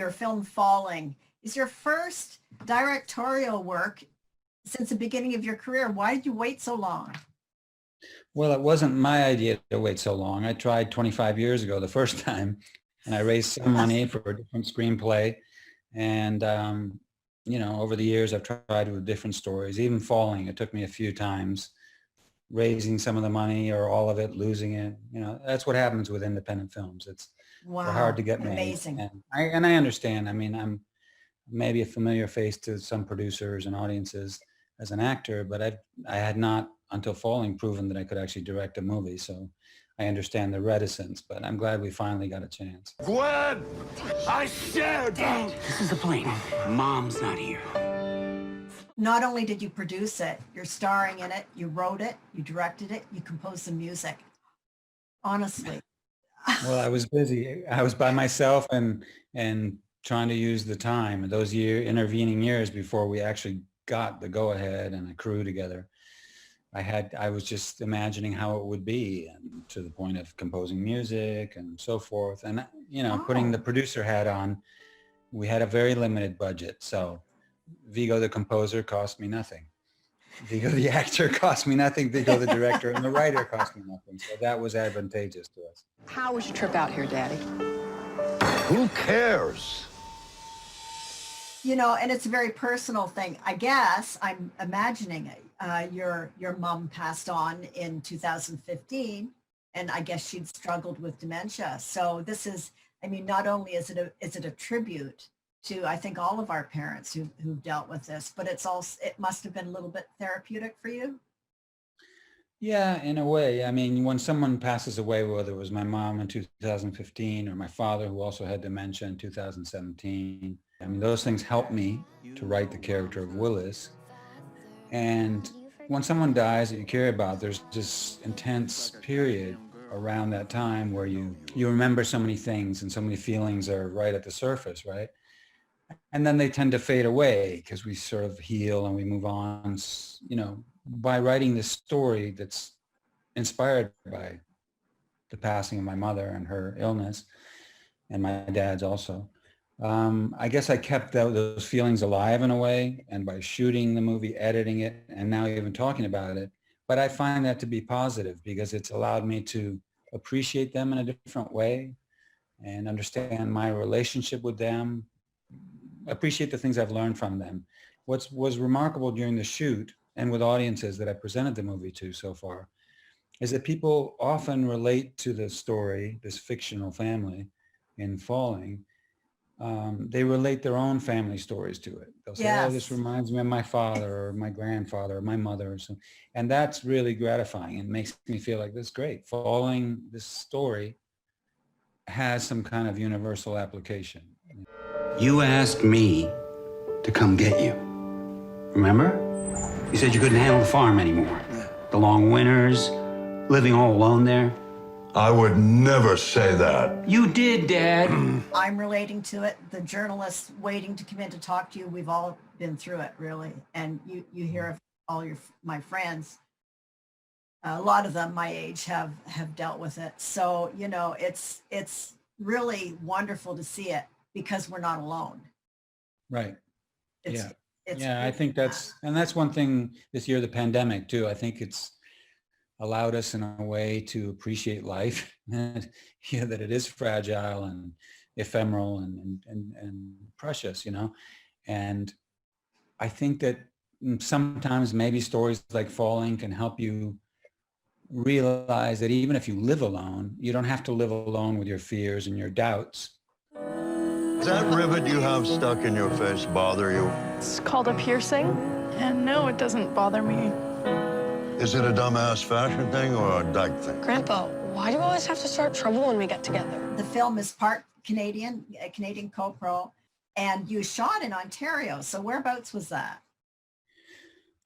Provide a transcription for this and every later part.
your film Falling is your first directorial work since the beginning of your career. Why did you wait so long? Well, it wasn't my idea to wait so long. I tried 25 years ago the first time, and I raised some money for a different screenplay. And, over the years, I've tried with different stories, even Falling. It took me a few times, raising some of the money or all of it, losing it. That's what happens with independent films. They're hard to get made. Amazing. And I understand. I mean, I'm maybe a familiar face to some producers and audiences as an actor, but I had not until Falling proven that I could actually direct a movie. So I understand the reticence, but I'm glad we finally got a chance. Gwen! I said! Dad, this is the plane. Mom's not here. Not only did you produce it, you're starring in it, you wrote it, you directed it, you composed the music. Honestly. Well, I was busy. I was by myself and trying to use the time, those intervening years before we actually got the go-ahead and a crew together. I was just imagining how it would be, and to the point of composing music and so forth. And, putting the producer hat on, we had a very limited budget. So Viggo, the composer, cost me nothing. Viggo, the actor, cost me nothing. Viggo, the director, and the writer cost me nothing. So that was advantageous to us. How was your trip out here, Daddy? Who cares? And it's a very personal thing. I guess I'm imagining it. Your mom passed on in 2015, and I guess she'd struggled with dementia. So this is, not only is it a tribute to, I think, all of our parents who've dealt with this, but it must have been a little bit therapeutic for you. Yeah, in a way. When someone passes away, whether it was my mom in 2015 or my father, who also had dementia in 2017, those things helped me to write the character of Willis. And when someone dies that you care about, there's this intense period around that time where you remember so many things and so many feelings are right at the surface, right? And then they tend to fade away because we sort of heal and we move on, by writing this story that's inspired by the passing of my mother and her illness, and my dad's also. I guess I kept those feelings alive in a way, and by shooting the movie, editing it, and now even talking about it. But I find that to be positive because it's allowed me to appreciate them in a different way and understand my relationship with them, appreciate the things I've learned from them. What was remarkable during the shoot and with audiences that I presented the movie to so far is that people often relate to the story, this fictional family in Falling. They relate their own family stories to it. They'll say, Yes. Oh, this reminds me of my father or my grandfather or my mother. And that's really gratifying and makes me feel like this is great. Falling, this story has some kind of universal application. You asked me to come get you. Remember? You said you couldn't handle the farm anymore. The long winters, living all alone there. I would never say that. You did, Dad. I'm relating to it. The journalists waiting to come in to talk to you, we've all been through it, really. And you hear of all my friends, a lot of them my age have dealt with it. So, it's really wonderful to see it because we're not alone. Right. It's I think that's one thing this year, the pandemic too. I think it's allowed us in a way to appreciate life, that it is fragile and ephemeral and precious, And I think that sometimes maybe stories like Falling can help you realize that even if you live alone, you don't have to live alone with your fears and your doubts. Does that rivet you have stuck in your face bother you? It's called a piercing, and no, it doesn't bother me. Is it a dumbass fashion thing or a dyke thing? Grandpa, why do you always have to start trouble when we get together? The film is part Canadian, a Canadian co-pro, and you shot in Ontario. So whereabouts was that?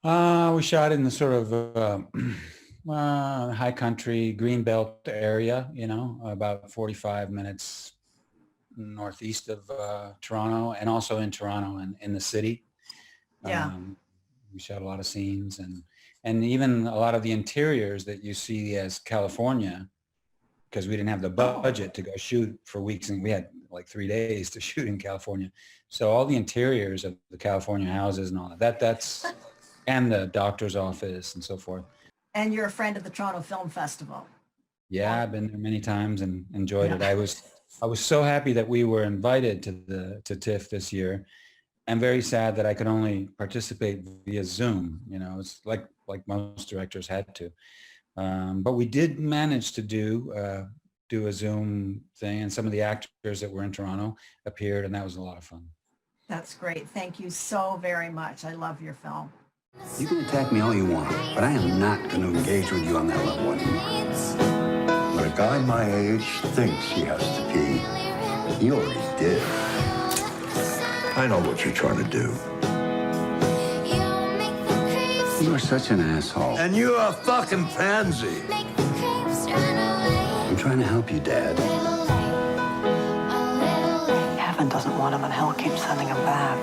We shot in the sort of high country, greenbelt area, about 45 minutes northeast of Toronto, and also in Toronto and in the city. Yeah. We shot a lot of scenes and even a lot of the interiors that you see as California because we didn't have the budget to go shoot for weeks, and we had like 3 days to shoot in California. So all the interiors of the California houses and all that's and the doctor's office and so forth. And you're a friend of the Toronto Film Festival. Yeah, I've been there many times and enjoyed it. I was so happy that we were invited to TIFF this year. I'm very sad that I could only participate via Zoom. You know, it's like most directors had to. But we did manage to do a Zoom thing, and some of the actors that were in Toronto appeared, and that was a lot of fun. That's great. Thank you so very much. I love your film. You can attack me all you want, but I am not going to engage with you on that level anymore. When a guy my age thinks he has to pee, he already did. I know what you're trying to do. You are such an asshole. And you're a fucking pansy. I'm trying to help you, Dad. Heaven doesn't want him, and hell keeps sending him back.